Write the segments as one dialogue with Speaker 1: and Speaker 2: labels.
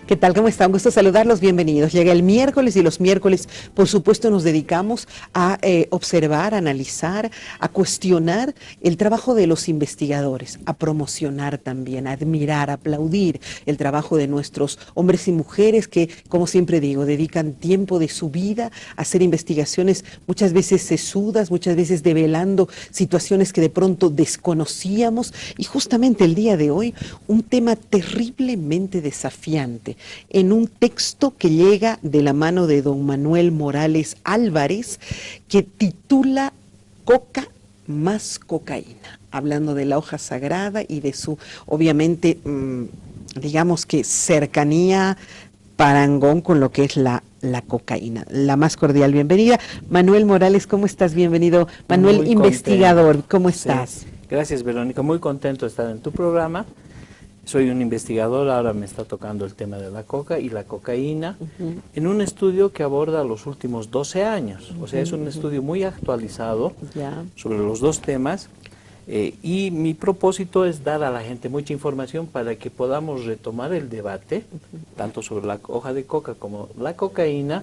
Speaker 1: ¿Qué tal? ¿Cómo está? Un gusto saludarlos, bienvenidos. Llega el miércoles y los miércoles, por supuesto, nos dedicamos a observar, a analizar, a cuestionar el trabajo de los investigadores, a promocionar también, a admirar, a aplaudir el trabajo de nuestros hombres y mujeres que, como siempre digo, dedican tiempo de su vida a hacer investigaciones muchas veces sesudas, muchas veces develando situaciones que de pronto desconocíamos. Y justamente el día de hoy, un tema terriblemente desafiante, en un texto que llega de la mano de don Manuel Morales Álvarez, que titula Coca más cocaína, hablando de la hoja sagrada y de su, obviamente, digamos que cercanía, parangón con lo que es la cocaína. La más cordial bienvenida. Manuel Morales, ¿cómo estás? Bienvenido. Manuel, muy investigador, ¿cómo estás?
Speaker 2: Sí. Gracias, Verónica. Muy contento de estar en tu programa. Soy un investigador, ahora me está tocando el tema de la coca y la cocaína, en un estudio que aborda los últimos 12 años. O sea, es un estudio muy actualizado sobre los dos temas. Y mi propósito es dar a la gente mucha información para que podamos retomar el debate, tanto sobre la hoja de coca como la cocaína,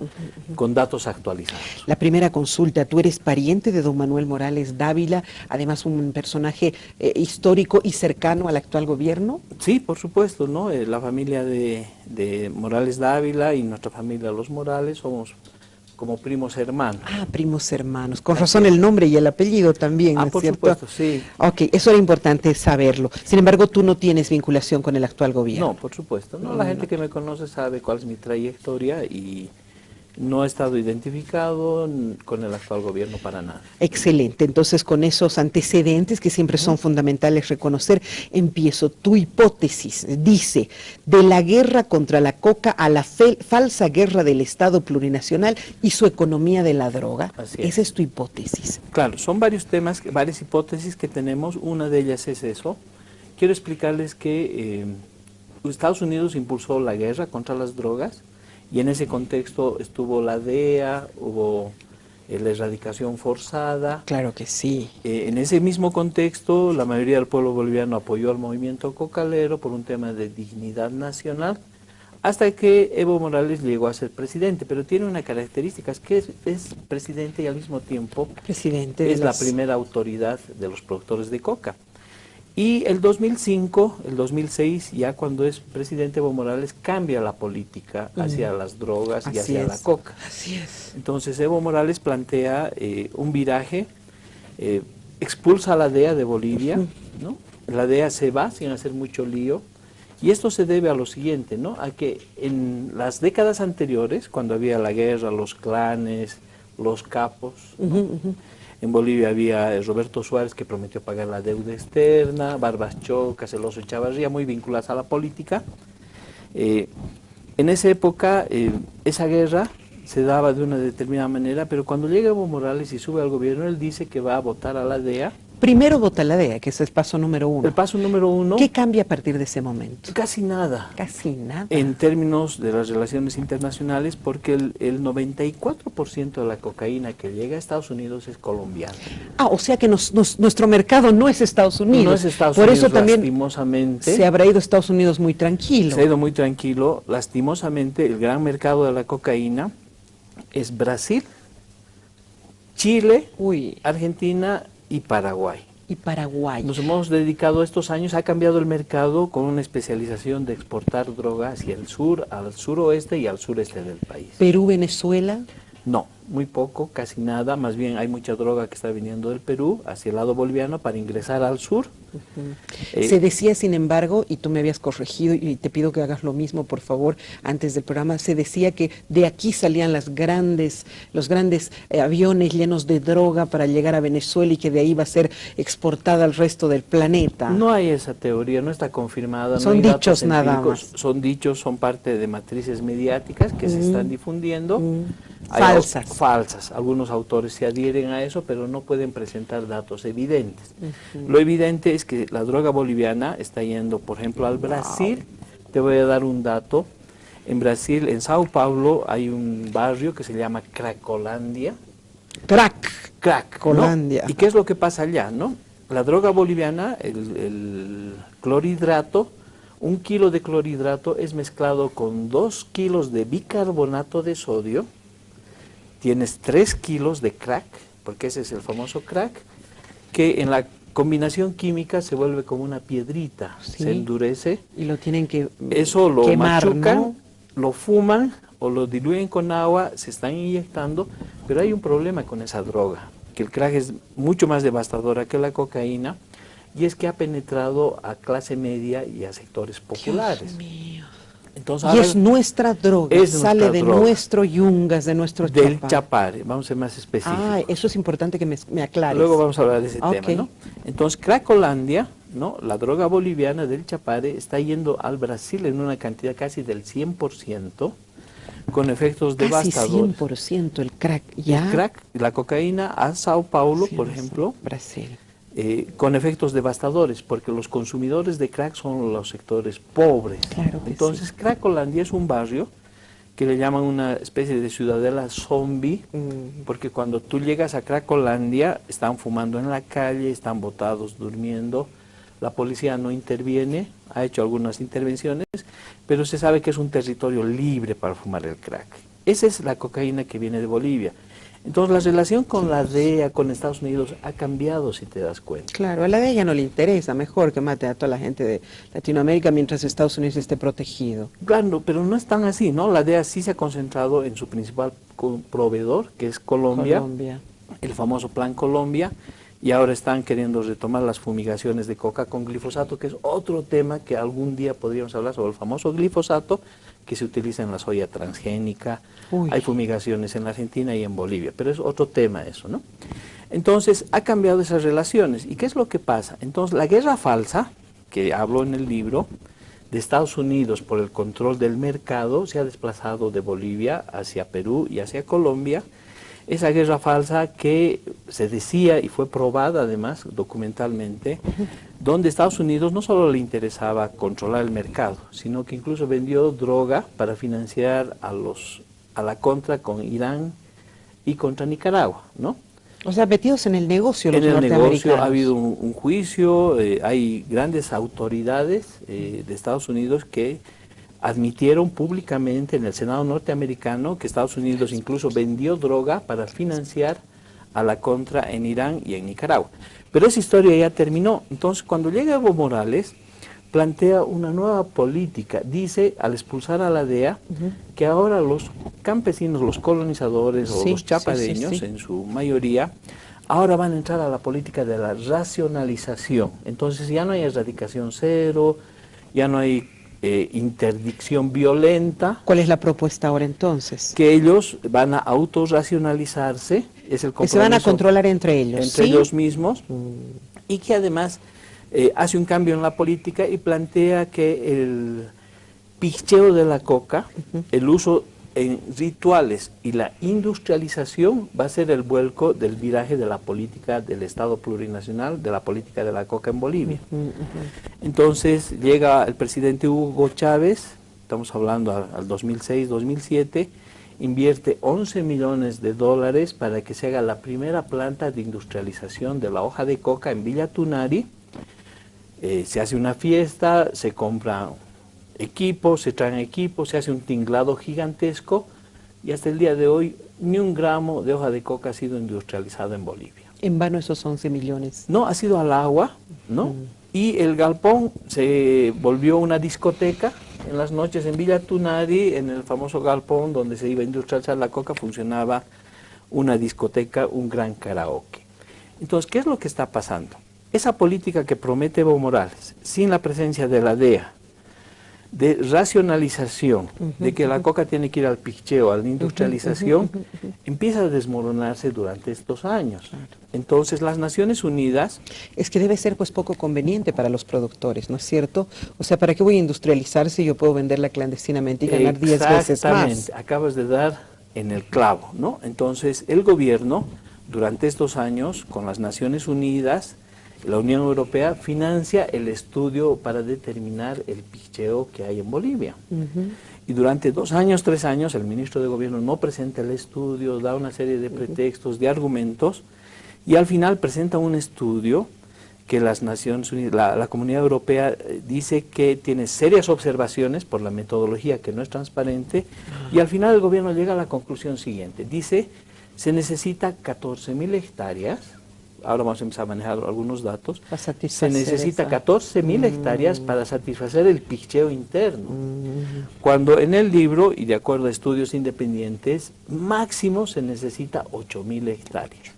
Speaker 2: con datos actualizados.
Speaker 1: La primera consulta, tú eres pariente de don Manuel Morales Dávila, además un personaje histórico y cercano al actual gobierno.
Speaker 2: Sí, por supuesto, ¿no? La familia de Morales Dávila y nuestra familia Los Morales somos como primos hermanos.
Speaker 1: Ah, primos hermanos. Con razón el nombre y el apellido también, ¿no es
Speaker 2: por
Speaker 1: cierto?
Speaker 2: Supuesto, sí.
Speaker 1: Ok, eso era importante saberlo. Sin embargo, tú no tienes vinculación con el actual gobierno.
Speaker 2: No, por supuesto. No, la gente que me conoce sabe cuál es mi trayectoria y no he estado identificado con el actual gobierno para nada.
Speaker 1: Excelente. Entonces, con esos antecedentes que siempre son fundamentales reconocer, empiezo. Tu hipótesis dice, de la guerra contra la coca a la falsa guerra del Estado plurinacional y su economía de la droga.
Speaker 2: Así es.
Speaker 1: Esa es tu hipótesis.
Speaker 2: Claro, son varios temas, varias hipótesis que tenemos. Una de ellas es eso. Quiero explicarles que Estados Unidos impulsó la guerra contra las drogas. Y en ese contexto estuvo la DEA, hubo la erradicación forzada.
Speaker 1: Claro que sí.
Speaker 2: En ese mismo contexto, la mayoría del pueblo boliviano apoyó al movimiento cocalero por un tema de dignidad nacional, hasta que Evo Morales llegó a ser presidente. Pero tiene una característica, es que es presidente y al mismo tiempo
Speaker 1: presidente
Speaker 2: es la primera autoridad de los productores de coca. Y el 2005, el 2006, ya cuando es presidente Evo Morales, cambia la política hacia las drogas y hacia la coca.
Speaker 1: Así es.
Speaker 2: Entonces Evo Morales plantea un viraje, expulsa a la DEA de Bolivia, ¿no? La DEA se va sin hacer mucho lío, y esto se debe a lo siguiente, ¿no? A que en las décadas anteriores, cuando había la guerra, los clanes, los capos, ¿no? En Bolivia había Roberto Suárez, que prometió pagar la deuda externa, Barbas Chocas, el Oso Chavarría, muy vinculadas a la política. En esa época, esa guerra se daba de una determinada manera, pero cuando llega Evo Morales y sube al gobierno, él dice que va a votar a la DEA.
Speaker 1: Primero vota la DEA, que ese es el paso número uno.
Speaker 2: El paso número uno.
Speaker 1: ¿Qué cambia a partir de ese momento?
Speaker 2: Casi nada.
Speaker 1: Casi nada.
Speaker 2: En términos de las relaciones internacionales, porque el 94% de la cocaína que llega a Estados Unidos es colombiana.
Speaker 1: Ah, o sea que nuestro mercado no es Estados Unidos.
Speaker 2: No es Estados
Speaker 1: Por
Speaker 2: Unidos,
Speaker 1: eso también
Speaker 2: lastimosamente.
Speaker 1: Se habrá ido a Estados Unidos muy tranquilo.
Speaker 2: Se ha ido muy tranquilo. Lastimosamente, el gran mercado de la cocaína es Brasil, Chile, Argentina y Paraguay.
Speaker 1: Y Paraguay.
Speaker 2: Nos hemos dedicado estos años, ha cambiado el mercado con una especialización de exportar droga hacia el sur, al suroeste y al sureste del país.
Speaker 1: ¿Perú, Venezuela?
Speaker 2: No, muy poco, casi nada. Más bien hay mucha droga que está viniendo del Perú hacia el lado boliviano para ingresar al sur.
Speaker 1: Se decía, sin embargo, y tú me habías corregido y te pido que hagas lo mismo, por favor, antes del programa, se decía que de aquí salían los grandes aviones llenos de droga para llegar a Venezuela y que de ahí va a ser exportada al resto del planeta.
Speaker 2: No hay esa teoría, no está confirmada.
Speaker 1: Son
Speaker 2: no hay
Speaker 1: dichos nada más.
Speaker 2: Son dichos, son parte de matrices mediáticas que se están difundiendo. Falsas. Algunos autores se adhieren a eso, pero no pueden presentar datos evidentes. Lo evidente es que la droga boliviana está yendo, por ejemplo, al Brasil. Te voy a dar un dato. En Brasil, en Sao Paulo, hay un barrio que se llama Cracolandia.
Speaker 1: Cracolandia.
Speaker 2: ¿No? ¿Y qué es lo que pasa allá, no? La droga boliviana, el clorhidrato, 1 kilo de clorhidrato es mezclado con 2 kilos de bicarbonato de sodio, tienes 3 kilos de crack, porque ese es el famoso crack, que en la combinación química se vuelve como una piedrita,
Speaker 1: Sí.
Speaker 2: se endurece.
Speaker 1: Y lo tienen que
Speaker 2: Eso lo
Speaker 1: quemar,
Speaker 2: machucan,
Speaker 1: ¿no?
Speaker 2: lo fuman o lo diluyen con agua, se están inyectando, pero hay un problema con esa droga, que el crack es mucho más devastadora que la cocaína, y es que ha penetrado a clase media y a sectores populares.
Speaker 1: Dios mío.
Speaker 2: Entonces,
Speaker 1: Y
Speaker 2: ahora
Speaker 1: es nuestra droga,
Speaker 2: es
Speaker 1: sale
Speaker 2: nuestra
Speaker 1: de
Speaker 2: droga.
Speaker 1: nuestro yungas, de nuestro
Speaker 2: del
Speaker 1: chapá.
Speaker 2: chapare, vamos a ser más específicos.
Speaker 1: Ah, eso es importante que me aclares.
Speaker 2: Luego vamos a hablar de ese
Speaker 1: Ok.
Speaker 2: tema, ¿no? Entonces, Cracolandia, ¿no? La droga boliviana del chapare está yendo al Brasil en una cantidad casi del 100%, con efectos
Speaker 1: Casi
Speaker 2: devastadores.
Speaker 1: 100% el crack, ¿ya?
Speaker 2: El crack, la cocaína a Sao Paulo,
Speaker 1: Sí,
Speaker 2: por
Speaker 1: no sé,
Speaker 2: ejemplo,
Speaker 1: Brasil.
Speaker 2: con efectos devastadores, porque los consumidores de crack son los sectores pobres.
Speaker 1: Claro que
Speaker 2: Entonces, Cracolandia es un barrio que le llaman una especie de ciudadela zombie, porque cuando tú llegas a Cracolandia, están fumando en la calle, están botados durmiendo, la policía no interviene, ha hecho algunas intervenciones, pero se sabe que es un territorio libre para fumar el crack. Esa es la cocaína que viene de Bolivia. Entonces la relación con la DEA, con Estados Unidos, ha cambiado, si te das cuenta.
Speaker 1: Claro, a la de ella no le interesa, mejor que mate a toda la gente de Latinoamérica mientras Estados Unidos esté protegido.
Speaker 2: Claro, pero no es tan así, ¿no? La DEA sí se ha concentrado en su principal proveedor, que es Colombia, el famoso Plan Colombia, y ahora están queriendo retomar las fumigaciones de coca con glifosato, que es otro tema que algún día podríamos hablar sobre el famoso glifosato que se utiliza en la soya transgénica.
Speaker 1: Uy.
Speaker 2: Hay fumigaciones en la Argentina y en Bolivia, pero es otro tema eso, ¿no? Entonces, ha cambiado esas relaciones. ¿Y qué es lo que pasa? Entonces, la guerra falsa, que hablo en el libro, de Estados Unidos por el control del mercado, se ha desplazado de Bolivia hacia Perú y hacia Colombia. Esa guerra falsa que se decía y fue probada además documentalmente, donde Estados Unidos no solo le interesaba controlar el mercado, sino que incluso vendió droga para financiar a la contra con Irán y contra Nicaragua, ¿no?
Speaker 1: O sea, metidos en el negocio los
Speaker 2: En el negocio
Speaker 1: norteamericanos.
Speaker 2: ha habido un juicio, hay grandes autoridades de Estados Unidos que admitieron públicamente en el Senado norteamericano que Estados Unidos incluso vendió droga para financiar a la contra en Irán y en Nicaragua. Pero esa historia ya terminó. Entonces, cuando llega Evo Morales, plantea una nueva política. Dice, al expulsar a la DEA, que ahora los campesinos, los colonizadores o
Speaker 1: Sí,
Speaker 2: los chapareños,
Speaker 1: sí, sí.
Speaker 2: en su mayoría, ahora van a entrar a la política de la racionalización. Entonces ya no hay erradicación cero, ya no hay interdicción violenta,
Speaker 1: ¿Cuál es la propuesta ahora entonces?
Speaker 2: que ellos van a autorracionalizarse, es el
Speaker 1: Que se van a
Speaker 2: compromiso
Speaker 1: controlar entre ellos,
Speaker 2: entre
Speaker 1: ¿sí?
Speaker 2: ellos mismos, y que además hace un cambio en la política y plantea que el picheo de la coca, el uso en rituales y la industrialización va a ser el vuelco del viraje de la política del Estado plurinacional, de la política de la coca en Bolivia. Entonces llega el presidente Hugo Chávez, estamos hablando al 2006-2007, invierte 11 millones de dólares para que se haga la primera planta de industrialización de la hoja de coca en Villa Tunari. Se hace una fiesta, se compra equipos, se traen equipos, se hace un tinglado gigantesco y hasta el día de hoy ni un gramo de hoja de coca ha sido industrializado en Bolivia.
Speaker 1: En vano esos 11 millones.
Speaker 2: No, ha sido al agua, ¿no? Y el galpón se volvió una discoteca. En las noches en Villa Tunari, en el famoso galpón donde se iba a industrializar la coca, funcionaba una discoteca, un gran karaoke. Entonces, ¿qué es lo que está pasando? Esa política que promete Evo Morales, sin la presencia de la DEA, de racionalización, de que la coca tiene que ir al picheo, a la industrialización, empieza a desmoronarse durante estos años. Entonces las Naciones Unidas...
Speaker 1: Es que debe ser pues poco conveniente para los productores, ¿no es cierto? O sea, ¿para qué voy a industrializar si yo puedo venderla clandestinamente y ganar 10 veces más?
Speaker 2: Exactamente, acabas de dar en el clavo, ¿no? Entonces el gobierno, durante estos años, con las Naciones Unidas, la Unión Europea financia el estudio para determinar el picheo que hay en Bolivia. Y durante 2 años, 3 años, el ministro de Gobierno no presenta el estudio, da una serie de pretextos, de argumentos, y al final presenta un estudio que las Naciones Unidas, la Comunidad Europea dice que tiene serias observaciones por la metodología que no es transparente, y al final el gobierno llega a la conclusión siguiente. Dice, se necesita 14.000 hectáreas, ahora vamos a empezar a manejar algunos datos, se necesita 14.000 hectáreas para satisfacer el picheo interno. Cuando en el libro, y de acuerdo a estudios independientes, máximo se necesita 8.000 hectáreas.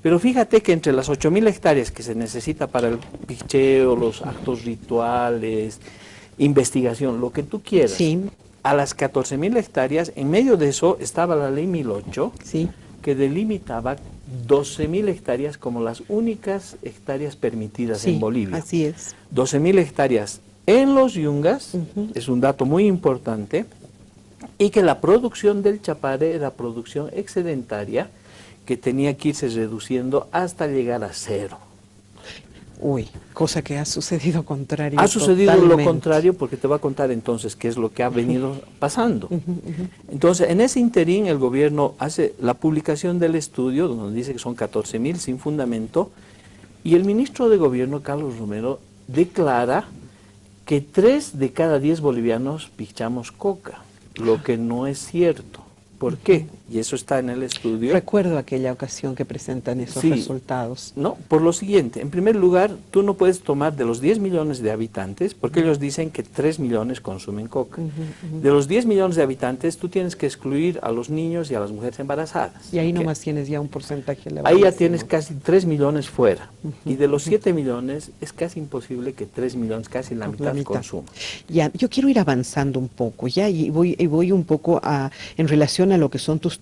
Speaker 2: Pero fíjate que entre las 8.000 hectáreas que se necesita para el picheo, los actos rituales, investigación, lo que tú quieras,
Speaker 1: Sí.
Speaker 2: a las 14.000 hectáreas, en medio de eso estaba la ley 1008,
Speaker 1: Sí.
Speaker 2: que delimitaba 12.000 hectáreas como las únicas hectáreas permitidas
Speaker 1: Sí,
Speaker 2: en Bolivia.
Speaker 1: así es.
Speaker 2: 12.000 hectáreas en los yungas, es un dato muy importante, y que la producción del chapare era producción excedentaria, que tenía que irse reduciendo hasta llegar a cero.
Speaker 1: Uy, cosa que ha sucedido contrario.
Speaker 2: Ha sucedido lo
Speaker 1: totalmente.
Speaker 2: contrario, porque te voy a contar entonces qué es lo que ha venido pasando. Entonces, en ese interín el gobierno hace la publicación del estudio, donde dice que son 14.000 sin fundamento, y el ministro de Gobierno, Carlos Romero, declara que 3 de cada 10 bolivianos pichamos coca, lo que no es cierto. ¿Por qué? Y eso está en el estudio.
Speaker 1: Recuerdo aquella ocasión que presentan esos
Speaker 2: Sí.
Speaker 1: resultados.
Speaker 2: No, por lo siguiente, en primer lugar, tú no puedes tomar de los 10 millones de habitantes, porque ellos dicen que 3 millones consumen coca. De los 10 millones de habitantes, tú tienes que excluir a los niños y a las mujeres embarazadas.
Speaker 1: Y ahí
Speaker 2: ¿ok?
Speaker 1: nomás tienes ya un porcentaje elevado.
Speaker 2: Ahí ya tienes casi 3 millones fuera. Y de los 7 millones, es casi imposible que 3 millones, casi la mitad, consuman.
Speaker 1: Ya, yo quiero ir avanzando un poco, ya, y voy un poco en relación a lo que son tus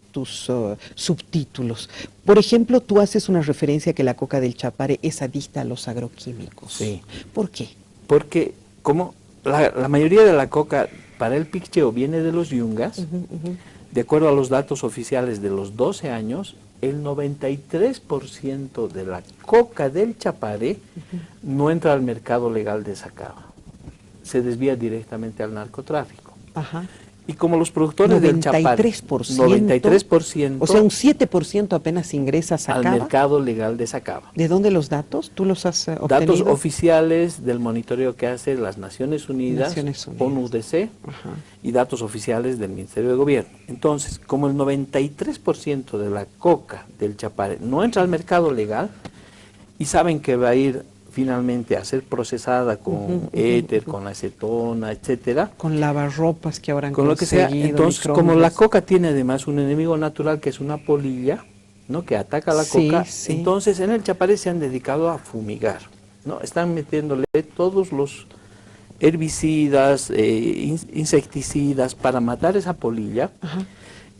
Speaker 1: subtítulos. Por ejemplo, tú haces una referencia que la coca del Chapare es adicta a los agroquímicos.
Speaker 2: Sí.
Speaker 1: ¿Por qué?
Speaker 2: Porque como la mayoría de la coca para el picheo viene de los yungas, de acuerdo a los datos oficiales de los 12 años, el 93% de la coca del Chapare no entra al mercado legal de Sacaba. Se desvía directamente al narcotráfico.
Speaker 1: Ajá.
Speaker 2: Y como los productores del Chapare, 93%,
Speaker 1: o sea, un 7% apenas ingresa a
Speaker 2: al
Speaker 1: Sacaba.
Speaker 2: mercado legal de Sacaba.
Speaker 1: ¿De dónde los datos? ¿Tú los has obtenido?
Speaker 2: Datos oficiales del monitoreo que hace las Naciones Unidas,
Speaker 1: Naciones Unidas.
Speaker 2: ONU-DC,
Speaker 1: Ajá.
Speaker 2: y datos oficiales del Ministerio de Gobierno. Entonces, como el 93% de la coca del Chapare no entra al mercado legal, y saben que va a ir finalmente a ser procesada con éter, con acetona, etcétera,
Speaker 1: Con lavarropas que ahora han
Speaker 2: con lo que sea.
Speaker 1: conseguido,
Speaker 2: Entonces, como la
Speaker 1: microondas.
Speaker 2: coca tiene además un enemigo natural que es una polilla, ¿no?, que ataca la
Speaker 1: Sí,
Speaker 2: coca,
Speaker 1: sí.
Speaker 2: entonces en el Chapare se han dedicado a fumigar, ¿no? Están metiéndole todos los herbicidas, insecticidas para matar esa polilla.
Speaker 1: Ajá.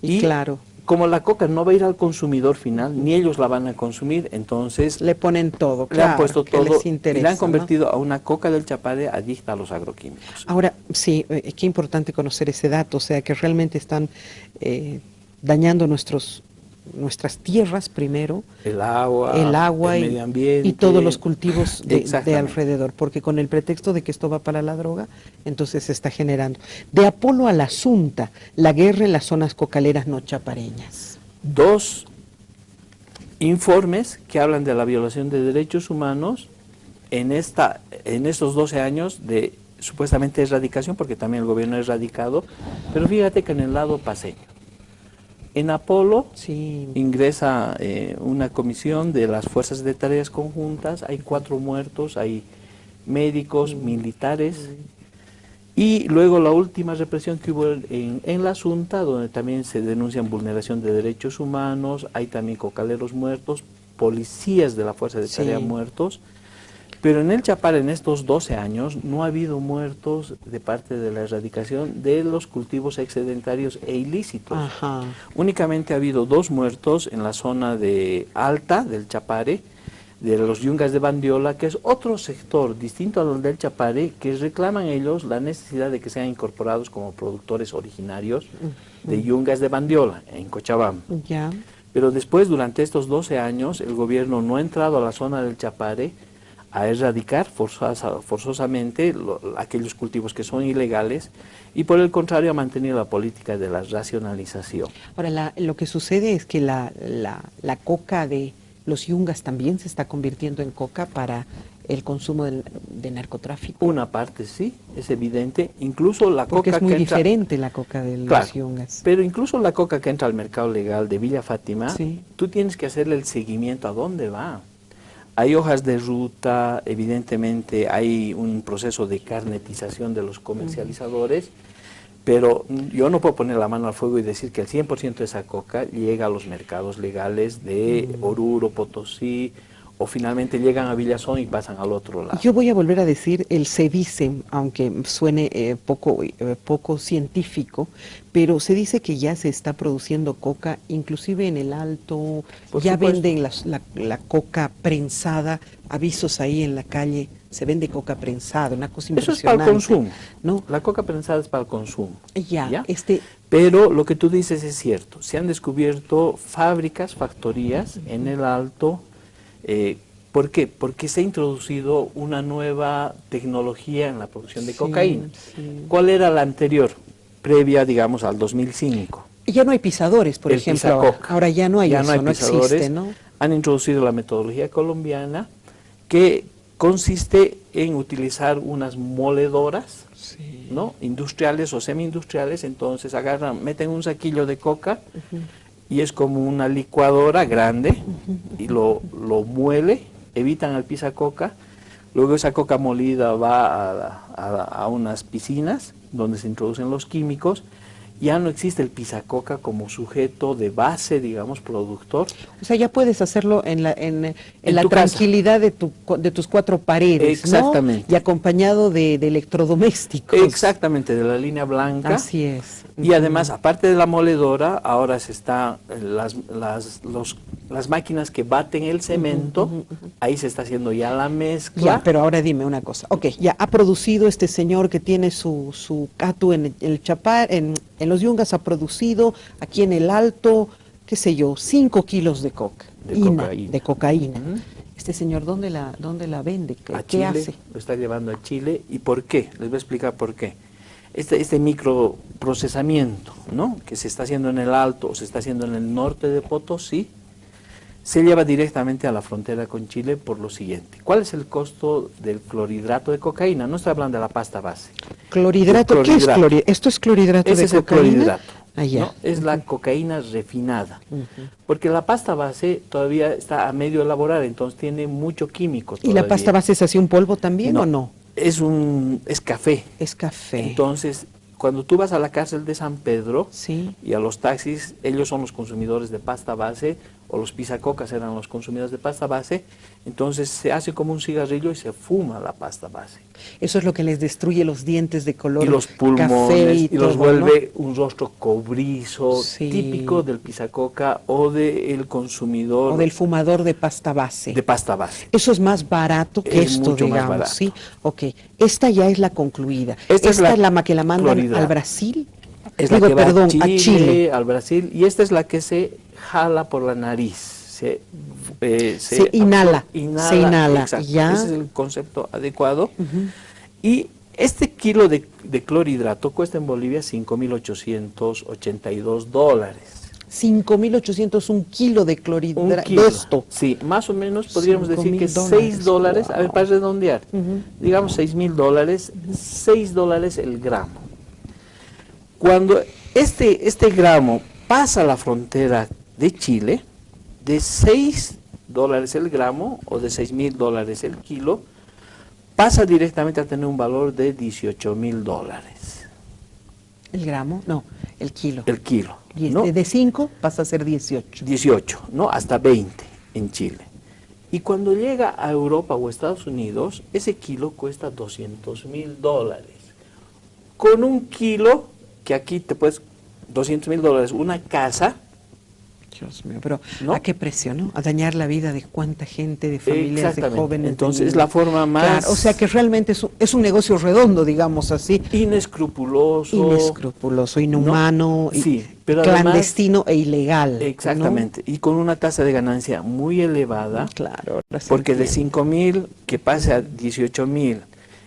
Speaker 1: Y claro,
Speaker 2: como la coca no va a ir al consumidor final, ni ellos la van a consumir, entonces
Speaker 1: le ponen todo,
Speaker 2: le han
Speaker 1: claro,
Speaker 2: puesto
Speaker 1: que
Speaker 2: todo
Speaker 1: les
Speaker 2: y
Speaker 1: interesa,
Speaker 2: la han
Speaker 1: ¿no?
Speaker 2: convertido a una coca del Chapare adicta a los agroquímicos.
Speaker 1: Ahora, sí, qué importante conocer ese dato, o sea, que realmente están dañando nuestras tierras primero,
Speaker 2: El agua, el
Speaker 1: y,
Speaker 2: medio ambiente.
Speaker 1: y todos los cultivos de
Speaker 2: Exactamente.
Speaker 1: alrededor, porque con el pretexto de que esto va para la droga, entonces se está generando. De Apolo a la Asunta, la guerra en las zonas cocaleras no chapareñas.
Speaker 2: 2 informes que hablan de la violación de derechos humanos en estos 12 años de supuestamente erradicación, porque también el gobierno ha erradicado, pero fíjate que en el lado paseño, en Apolo
Speaker 1: Sí,
Speaker 2: ingresa una comisión de las fuerzas de tareas conjuntas, hay 4 muertos, hay médicos, militares, y luego la última represión que hubo en la Asunta, donde también se denuncian vulneración de derechos humanos, hay también cocaleros muertos, policías de la fuerza de tarea
Speaker 1: Sí.
Speaker 2: muertos, pero en el Chapare en estos 12 años no ha habido muertos de parte de la erradicación de los cultivos excedentarios e ilícitos.
Speaker 1: ajá.
Speaker 2: Únicamente ha habido 2 muertos en la zona de Alta del Chapare, de los yungas de Bandiola, que es otro sector distinto al del Chapare, que reclaman ellos la necesidad de que sean incorporados como productores originarios de yungas de Bandiola, en Cochabamba.
Speaker 1: Ya.
Speaker 2: Pero después, durante estos 12 años, el gobierno no ha entrado a la zona del Chapare a erradicar forzosamente aquellos cultivos que son ilegales, y por el contrario ha mantenido la política de la racionalización.
Speaker 1: Ahora, lo que sucede es que la coca de los yungas también se está convirtiendo en coca para el consumo de narcotráfico?
Speaker 2: Una parte sí, es evidente. Incluso la
Speaker 1: Porque
Speaker 2: coca
Speaker 1: es muy
Speaker 2: que entra,
Speaker 1: diferente la coca de
Speaker 2: claro,
Speaker 1: los yungas.
Speaker 2: pero incluso la coca que entra al mercado legal de Villa Fátima,
Speaker 1: Sí.
Speaker 2: tú tienes que hacerle el seguimiento a dónde va. Hay hojas de ruta, evidentemente hay un proceso de carnetización de los comercializadores, pero yo no puedo poner la mano al fuego y decir que el 100% de esa coca llega a los mercados legales de Oruro, Potosí, o finalmente llegan a Villazón y pasan al otro lado.
Speaker 1: Yo voy a volver a decir el se dice, aunque suene poco científico, pero se dice que ya se está produciendo coca, inclusive en el Alto,
Speaker 2: Por
Speaker 1: ya
Speaker 2: supuesto.
Speaker 1: venden la coca prensada, avisos ahí en la calle, se vende coca prensada, una cosa
Speaker 2: Eso es
Speaker 1: impresionante.
Speaker 2: para el consumo.
Speaker 1: ¿No?
Speaker 2: La coca prensada es para el consumo.
Speaker 1: Ya.
Speaker 2: Pero lo que tú dices es cierto. Se han descubierto fábricas, factorías en el Alto. ¿Por qué? Porque se ha introducido una nueva tecnología en la producción de cocaína.
Speaker 1: Sí.
Speaker 2: ¿Cuál era la anterior? Previa, digamos, al 2005.
Speaker 1: Ya no hay pisadores, por
Speaker 2: El
Speaker 1: ejemplo. Ahora.
Speaker 2: pisacoca.
Speaker 1: Ahora ya no hay
Speaker 2: Ya
Speaker 1: eso,
Speaker 2: no hay
Speaker 1: no
Speaker 2: pisadores.
Speaker 1: existe, ¿no?
Speaker 2: Han introducido la metodología colombiana que consiste en utilizar unas moledoras,
Speaker 1: Sí.
Speaker 2: ¿no? Industriales o semi-industriales. Entonces agarran, meten un saquillo de coca y es como una licuadora grande y lo muele, evitan el pisacoca. Luego esa coca molida va a unas piscinas donde se introducen los químicos. Ya no existe el pisacoca como sujeto de base, digamos, productor.
Speaker 1: O sea, ya puedes hacerlo en la
Speaker 2: tu casa.
Speaker 1: tranquilidad de tus cuatro paredes,
Speaker 2: Exactamente.
Speaker 1: ¿no? Y acompañado de electrodomésticos.
Speaker 2: Exactamente, de la línea blanca.
Speaker 1: Así es.
Speaker 2: Y además, aparte de la moledora, ahora se está las máquinas que baten el cemento, ahí se está haciendo ya la mezcla.
Speaker 1: Ya, pero ahora dime una cosa. Ok, ya ha producido este señor que tiene su catu en el Chapar, en los Yungas, ha producido aquí en el Alto, qué sé yo, 5 kilos de cocaína. Este señor, ¿dónde la vende?
Speaker 2: A
Speaker 1: ¿Qué
Speaker 2: Chile,
Speaker 1: hace?
Speaker 2: lo está llevando a Chile. ¿Y por qué? Les voy a explicar por qué. Este microprocesamiento, ¿no?, que se está haciendo en el Alto o se está haciendo en el norte de Potosí, se lleva directamente a la frontera con Chile por lo siguiente. ¿Cuál es el costo del clorhidrato de cocaína? No estoy hablando de la pasta base.
Speaker 1: ¿Clorhidrato? ¿Qué es clorhidrato? ¿Esto es clorhidrato
Speaker 2: Ese
Speaker 1: de
Speaker 2: es el
Speaker 1: cocaína?
Speaker 2: clorhidrato.
Speaker 1: Ah, ya.
Speaker 2: ¿No? Es la cocaína refinada. Porque la pasta base todavía está a medio elaborar, entonces tiene mucho químico
Speaker 1: ¿Y
Speaker 2: todavía.
Speaker 1: la pasta base es así un polvo también o no?
Speaker 2: Es café.
Speaker 1: Es café.
Speaker 2: Entonces, cuando tú vas a la cárcel de San Pedro
Speaker 1: Sí.
Speaker 2: y a los taxis, ellos son los consumidores de pasta base, o los pisacocas eran los consumidores de pasta base, entonces se hace como un cigarrillo y se fuma la pasta base.
Speaker 1: Eso es lo que les destruye los dientes de color
Speaker 2: Y los
Speaker 1: café
Speaker 2: pulmones, y los
Speaker 1: todo,
Speaker 2: vuelve un rostro cobrizo,
Speaker 1: Sí.
Speaker 2: típico del pisacoca o del consumidor
Speaker 1: ¿no? O del fumador de pasta base.
Speaker 2: de pasta base.
Speaker 1: Eso es más barato que
Speaker 2: Es
Speaker 1: esto,
Speaker 2: mucho más
Speaker 1: digamos,
Speaker 2: barato.
Speaker 1: ¿sí? Ok, esta ya es la concluida.
Speaker 2: Esta es la
Speaker 1: es la que la mandan
Speaker 2: clorhidrato.
Speaker 1: al Brasil.
Speaker 2: Es
Speaker 1: Digo,
Speaker 2: la que va
Speaker 1: perdón,
Speaker 2: a
Speaker 1: a Chile.
Speaker 2: al Brasil, y esta es la que se jala por la nariz. Se
Speaker 1: inhala. Se inhala,
Speaker 2: exacto.
Speaker 1: ya.
Speaker 2: Ese es el concepto adecuado. Y este kilo de clorhidrato cuesta en Bolivia $5.882.
Speaker 1: 5.800 un kilo de
Speaker 2: Un
Speaker 1: clorhidrato.
Speaker 2: kilo.
Speaker 1: De esto.
Speaker 2: Sí, más o menos podríamos decir que
Speaker 1: $5.000.
Speaker 2: $6, a ver, para redondear, digamos $6.000, $6 el gramo. Cuando este gramo pasa la frontera de Chile, de $6 el gramo o de $6.000 el kilo, pasa directamente a tener un valor de $18.000.
Speaker 1: ¿El gramo? No, el kilo.
Speaker 2: El kilo,
Speaker 1: Y
Speaker 2: ¿no?
Speaker 1: de 5 pasa a ser 18.
Speaker 2: 18, ¿no? Hasta 20 en Chile. Y cuando llega a Europa o Estados Unidos, ese kilo cuesta $200.000. Con un kilo, que aquí te puedes, $200.000, una casa,
Speaker 1: Dios mío, pero
Speaker 2: ¿no?
Speaker 1: ¿a qué precio, no? A dañar la vida de cuánta gente, de familias, de
Speaker 2: Exactamente.
Speaker 1: jóvenes.
Speaker 2: Entonces,
Speaker 1: de
Speaker 2: es la forma más...
Speaker 1: Claro, o sea que realmente es un negocio redondo, digamos así.
Speaker 2: inescrupuloso.
Speaker 1: Inescrupuloso, inhumano,
Speaker 2: ¿no? Sí, pero
Speaker 1: clandestino e ilegal.
Speaker 2: Exactamente. Y con una tasa de ganancia muy elevada.
Speaker 1: ¿no? Claro.
Speaker 2: Porque de 5.000 que pase a 18.000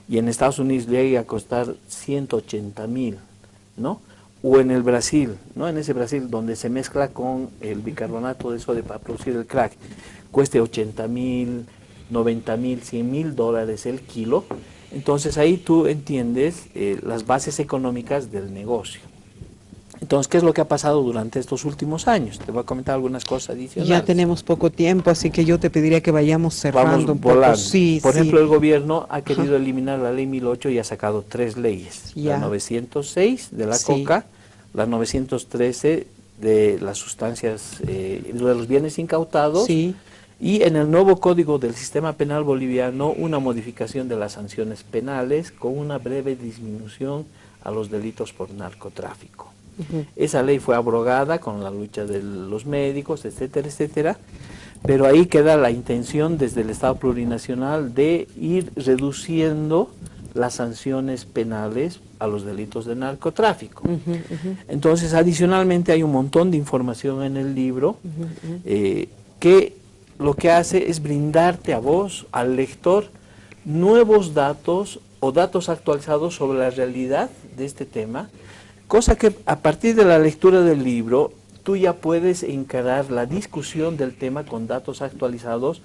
Speaker 2: y en Estados Unidos llegue a costar 180.000, ¿no? O en el Brasil, ¿no? En ese Brasil donde se mezcla con el bicarbonato de sodio para producir el crack, cueste 80.000, $90,000, $100,000 el kilo. Entonces ahí tú entiendes las bases económicas del negocio. Entonces, ¿qué es lo que ha pasado durante estos últimos años? Te voy a comentar algunas cosas adicionales.
Speaker 1: Ya tenemos poco tiempo, así que yo te pediría que vayamos cerrando un poco. Sí,
Speaker 2: Por
Speaker 1: sí.
Speaker 2: ejemplo, el gobierno ha querido eliminar la ley 1008 y ha sacado 3 leyes.
Speaker 1: Ya.
Speaker 2: La 906 de la
Speaker 1: Sí.
Speaker 2: coca, la 913 de las sustancias, de los bienes incautados,
Speaker 1: Sí.
Speaker 2: y en el nuevo Código del Sistema Penal Boliviano una modificación de las sanciones penales con una breve disminución a los delitos por narcotráfico. Esa ley fue abrogada con la lucha de los médicos, etcétera, etcétera, pero ahí queda la intención desde el Estado plurinacional de ir reduciendo las sanciones penales a los delitos de narcotráfico. Entonces, adicionalmente hay un montón de información en el libro que lo que hace es brindarte a vos, al lector, nuevos datos o datos actualizados sobre la realidad de este tema, cosa que a partir de la lectura del libro tú ya puedes encarar la discusión del tema con datos actualizados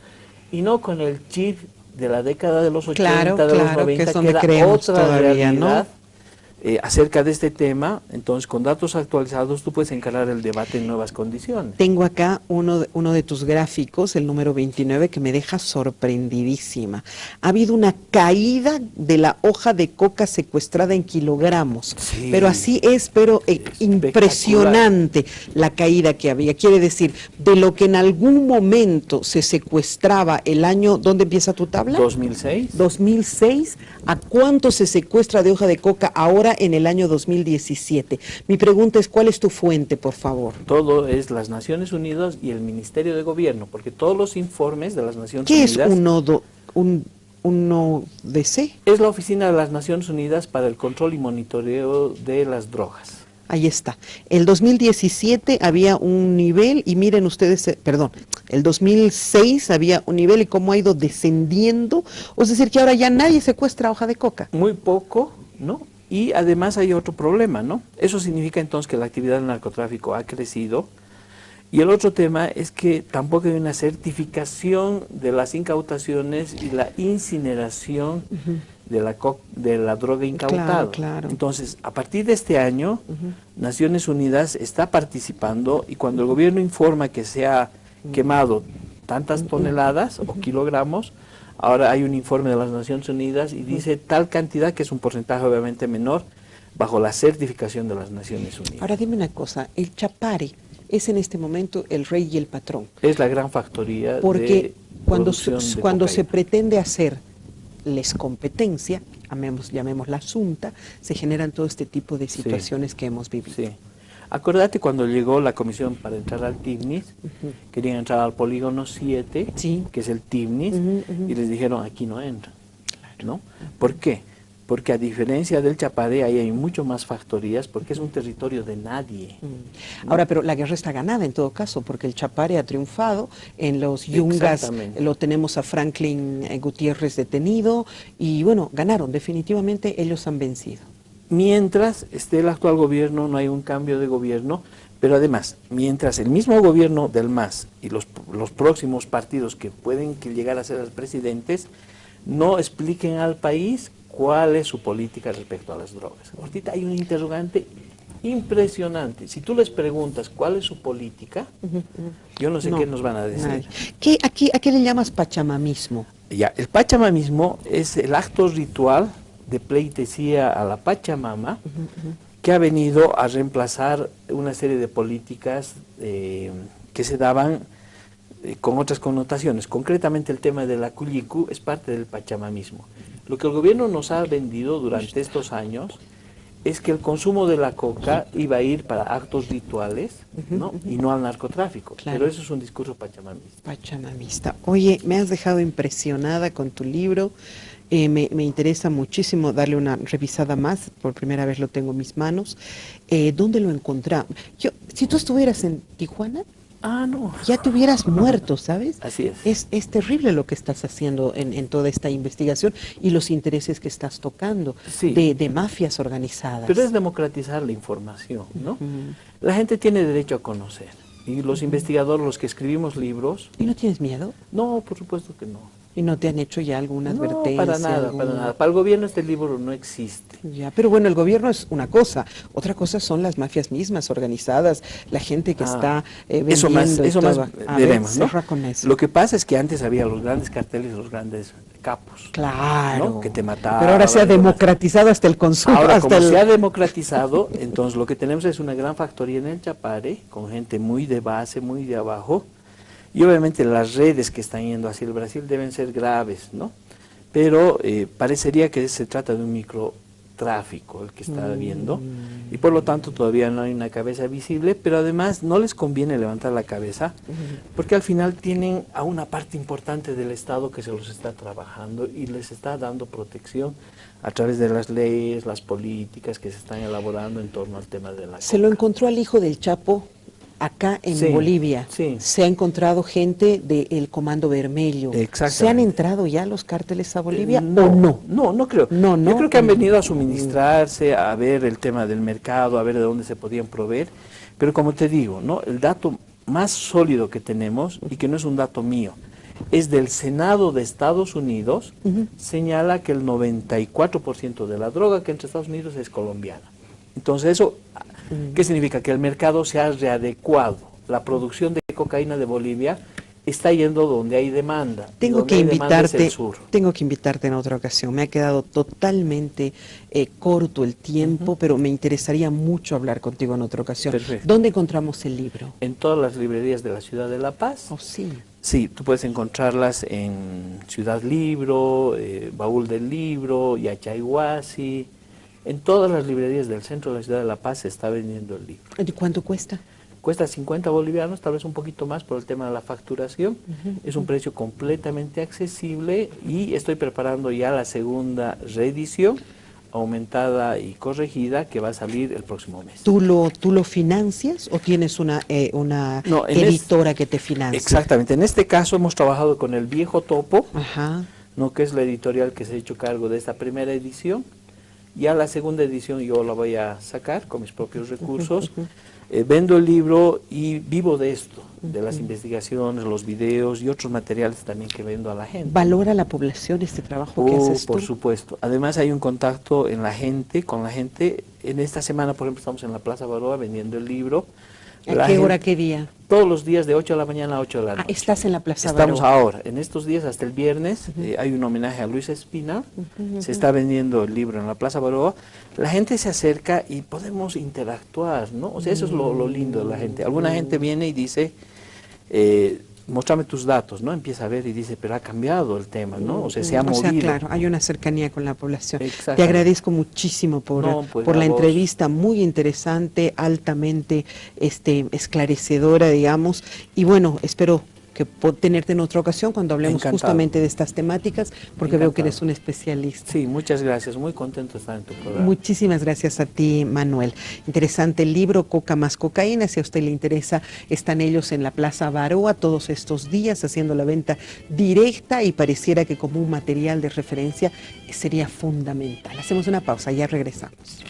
Speaker 2: y no con el chip de la década de los 80,
Speaker 1: Claro,
Speaker 2: de los
Speaker 1: claro,
Speaker 2: 90,
Speaker 1: que es donde
Speaker 2: era
Speaker 1: creemos
Speaker 2: otra
Speaker 1: todavía,
Speaker 2: realidad,
Speaker 1: ¿no?
Speaker 2: acerca de este tema. Entonces, con datos actualizados tú puedes encarar el debate en nuevas condiciones.
Speaker 1: Tengo acá uno de tus gráficos, el número 29, que me deja sorprendidísima. Ha habido una caída de la hoja de coca secuestrada en kilogramos,
Speaker 2: Sí.
Speaker 1: pero así es, pero impresionante la caída que había. Quiere decir, de lo que en algún momento se secuestraba el año, ¿dónde empieza tu tabla?
Speaker 2: 2006.
Speaker 1: 2006, ¿a cuánto se secuestra de hoja de coca ahora en el año 2017? Mi pregunta es, ¿cuál es tu fuente, por favor?
Speaker 2: Todo es las Naciones Unidas y el Ministerio de Gobierno, porque todos los informes de las Naciones
Speaker 1: ¿Qué es
Speaker 2: Unidas...
Speaker 1: un ODC?
Speaker 2: Es la Oficina de las Naciones Unidas para el Control y Monitoreo de las Drogas.
Speaker 1: Ahí está. El 2017 había un nivel, y miren ustedes, perdón, el 2006 había un nivel y cómo ha ido descendiendo, es decir, que ahora ya nadie secuestra hoja de coca.
Speaker 2: Muy poco, ¿no? Y además hay otro problema, ¿no? Eso significa entonces que la actividad del narcotráfico ha crecido. Y el otro tema es que tampoco hay una certificación de las incautaciones y la incineración de la droga incautada.
Speaker 1: Claro, claro.
Speaker 2: Entonces, a partir de este año, Naciones Unidas está participando, y cuando el gobierno informa que se ha quemado tantas toneladas o kilogramos, ahora hay un informe de las Naciones Unidas y dice tal cantidad, que es un porcentaje obviamente menor, bajo la certificación de las Naciones Unidas.
Speaker 1: Ahora dime una cosa, el Chapare es en este momento el rey y el patrón.
Speaker 2: Es la gran factoría
Speaker 1: Porque
Speaker 2: de
Speaker 1: cuando
Speaker 2: producción de
Speaker 1: cuando se
Speaker 2: cocaína.
Speaker 1: pretende hacer les competencia, llamémosla asunta, se generan todo este tipo de situaciones que hemos vivido.
Speaker 2: Sí. Acuérdate cuando llegó la comisión para entrar al TIBNIS, querían entrar al polígono 7,
Speaker 1: Sí.
Speaker 2: que es el TIBNIS, y les dijeron aquí no entran, ¿no? ¿Por qué? Porque a diferencia del Chapare, ahí hay mucho más factorías, porque es un territorio de nadie.
Speaker 1: Ahora, pero la guerra está ganada en todo caso, porque el Chapare ha triunfado, en los Yungas
Speaker 2: Exactamente.
Speaker 1: lo tenemos a Franklin Gutiérrez detenido, y bueno, ganaron, definitivamente ellos han vencido.
Speaker 2: Mientras esté el actual gobierno, no hay un cambio de gobierno, pero además, mientras el mismo gobierno del MAS y los próximos partidos que pueden llegar a ser los presidentes, no expliquen al país cuál es su política respecto a las drogas. Ahorita hay un interrogante impresionante. Si tú les preguntas cuál es su política, yo no sé qué nos van a decir.
Speaker 1: Nadie. ¿A qué le llamas pachamamismo?
Speaker 2: Ya, el pachamamismo es el acto ritual de pleitesía a la Pachamama, que ha venido a reemplazar una serie de políticas que se daban con otras connotaciones. Concretamente el tema de la Cullicú es parte del pachamamismo. Lo que el gobierno nos ha vendido durante estos años es que el consumo de la coca iba a ir para actos rituales, ¿no? Y no al narcotráfico.
Speaker 1: Claro.
Speaker 2: Pero eso es un discurso pachamamista.
Speaker 1: Pachamamista. Oye, me has dejado impresionada con tu libro. Me interesa muchísimo darle una revisada más. Por primera vez lo tengo en mis manos. ¿Dónde lo encontramos? Si tú estuvieras en Tijuana,
Speaker 2: No.
Speaker 1: ya te hubieras muerto, ¿sabes?
Speaker 2: Así es.
Speaker 1: Es terrible lo que estás haciendo en toda esta investigación y los intereses que estás tocando
Speaker 2: Sí.
Speaker 1: de mafias organizadas.
Speaker 2: Pero es democratizar la información, ¿no? La gente tiene derecho a conocer. Y los investigadores, los que escribimos libros...
Speaker 1: ¿Y no tienes miedo?
Speaker 2: No, por supuesto que no.
Speaker 1: ¿Y no te han hecho ya alguna
Speaker 2: No,
Speaker 1: advertencia?
Speaker 2: para nada, para nada. Para el gobierno este libro no existe.
Speaker 1: Ya, pero bueno, el gobierno es una cosa, otra cosa son las mafias mismas organizadas, la gente que está
Speaker 2: Eso
Speaker 1: vendiendo
Speaker 2: más,
Speaker 1: y
Speaker 2: eso
Speaker 1: todo.
Speaker 2: más
Speaker 1: A ver,
Speaker 2: veremos, ¿no?
Speaker 1: cierra con eso.
Speaker 2: Lo que pasa es que antes había los grandes carteles, los grandes capos.
Speaker 1: Claro.
Speaker 2: ¿No? Que te mataban.
Speaker 1: Pero ahora se ha democratizado hasta el consumo.
Speaker 2: Ahora,
Speaker 1: hasta
Speaker 2: como
Speaker 1: el...
Speaker 2: se ha democratizado, entonces lo que tenemos es una gran factoría en el Chapare, con gente muy de base, muy de abajo, y obviamente las redes que están yendo hacia el Brasil deben ser graves, ¿no? Pero parecería que se trata de un microtráfico el que está habiendo, y por lo tanto todavía no hay una cabeza visible, pero además no les conviene levantar la cabeza, porque al final tienen a una parte importante del Estado que se los está trabajando y les está dando protección a través de las leyes, las políticas que se están elaborando en torno al tema de la
Speaker 1: Se lo
Speaker 2: coca.
Speaker 1: encontró al hijo del Chapo acá en
Speaker 2: Sí,
Speaker 1: Bolivia.
Speaker 2: sí.
Speaker 1: Se ha encontrado gente del Comando Vermelho.
Speaker 2: Exactamente.
Speaker 1: ¿Se han entrado ya los cárteles a Bolivia
Speaker 2: No,
Speaker 1: o no?
Speaker 2: No creo.
Speaker 1: No, no.
Speaker 2: Yo creo que han venido a suministrarse, a ver el tema del mercado, a ver de dónde se podían proveer, pero como te digo, ¿no? El dato más sólido que tenemos, y que no es un dato mío, es del Senado de Estados Unidos, señala que el 94% de la droga que entra a Estados Unidos es colombiana. Entonces eso, ¿qué significa? Que el mercado se ha readecuado. La producción de cocaína de Bolivia está yendo donde hay demanda.
Speaker 1: Tengo que
Speaker 2: Donde hay demanda es
Speaker 1: invitarte,
Speaker 2: el sur.
Speaker 1: tengo que invitarte en otra ocasión. Me ha quedado totalmente corto el tiempo, pero me interesaría mucho hablar contigo en otra ocasión.
Speaker 2: Perfecto.
Speaker 1: ¿Dónde encontramos el libro?
Speaker 2: En todas las librerías de la ciudad de La Paz.
Speaker 1: Oh, sí.
Speaker 2: Sí, tú puedes encontrarlas en Ciudad Libro, Baúl del Libro, Yachayhuasi. En todas las librerías del centro de la ciudad de La Paz se está vendiendo el libro.
Speaker 1: ¿Y cuánto cuesta?
Speaker 2: Cuesta 50 bolivianos, tal vez un poquito más por el tema de la facturación. Es un precio completamente accesible y estoy preparando ya la segunda reedición, aumentada y corregida, que va a salir el próximo mes.
Speaker 1: ¿Tú lo financias o tienes una
Speaker 2: No,
Speaker 1: editora que te financia?
Speaker 2: Exactamente. En este caso hemos trabajado con El Viejo Topo,
Speaker 1: Ajá.
Speaker 2: ¿no? Que es la editorial que se ha hecho cargo de esta primera edición. Ya la segunda edición yo la voy a sacar con mis propios recursos. Vendo el libro y vivo de esto, de las investigaciones, los videos y otros materiales también que vendo a la gente.
Speaker 1: ¿Valora la población este trabajo que haces tú?
Speaker 2: Por supuesto. Además hay un contacto en la gente, con la gente. En esta semana, por ejemplo, estamos en la Plaza Baroa vendiendo el libro.
Speaker 1: ¿A qué hora, qué día?
Speaker 2: Todos los días de 8 de la mañana a 8 de la noche.
Speaker 1: Estás en la Plaza
Speaker 2: Estamos
Speaker 1: Baroa.
Speaker 2: ahora, en estos días hasta el viernes, hay un homenaje a Luis Espina, se está vendiendo el libro en la Plaza Baroa, la gente se acerca y podemos interactuar, ¿no? O sea, eso es lo lindo de la gente. Alguna gente viene y dice, muéstrame tus datos, ¿no? Empieza a ver y dice, pero ha cambiado el tema, ¿no? O sea, se ha movido.
Speaker 1: O sea, claro, hay una cercanía con la población.
Speaker 2: Exacto.
Speaker 1: Te agradezco muchísimo por la entrevista, muy interesante, altamente esclarecedora, digamos, y bueno, espero que tenerte en otra ocasión cuando hablemos justamente de estas temáticas, porque veo que eres un especialista.
Speaker 2: Sí, muchas gracias, muy contento de estar en tu programa.
Speaker 1: Muchísimas gracias a ti, Manuel. Interesante el libro, Coca más Cocaína, si a usted le interesa, están ellos en la Plaza Baroa todos estos días haciendo la venta directa y pareciera que como un material de referencia sería fundamental. Hacemos una pausa, ya regresamos.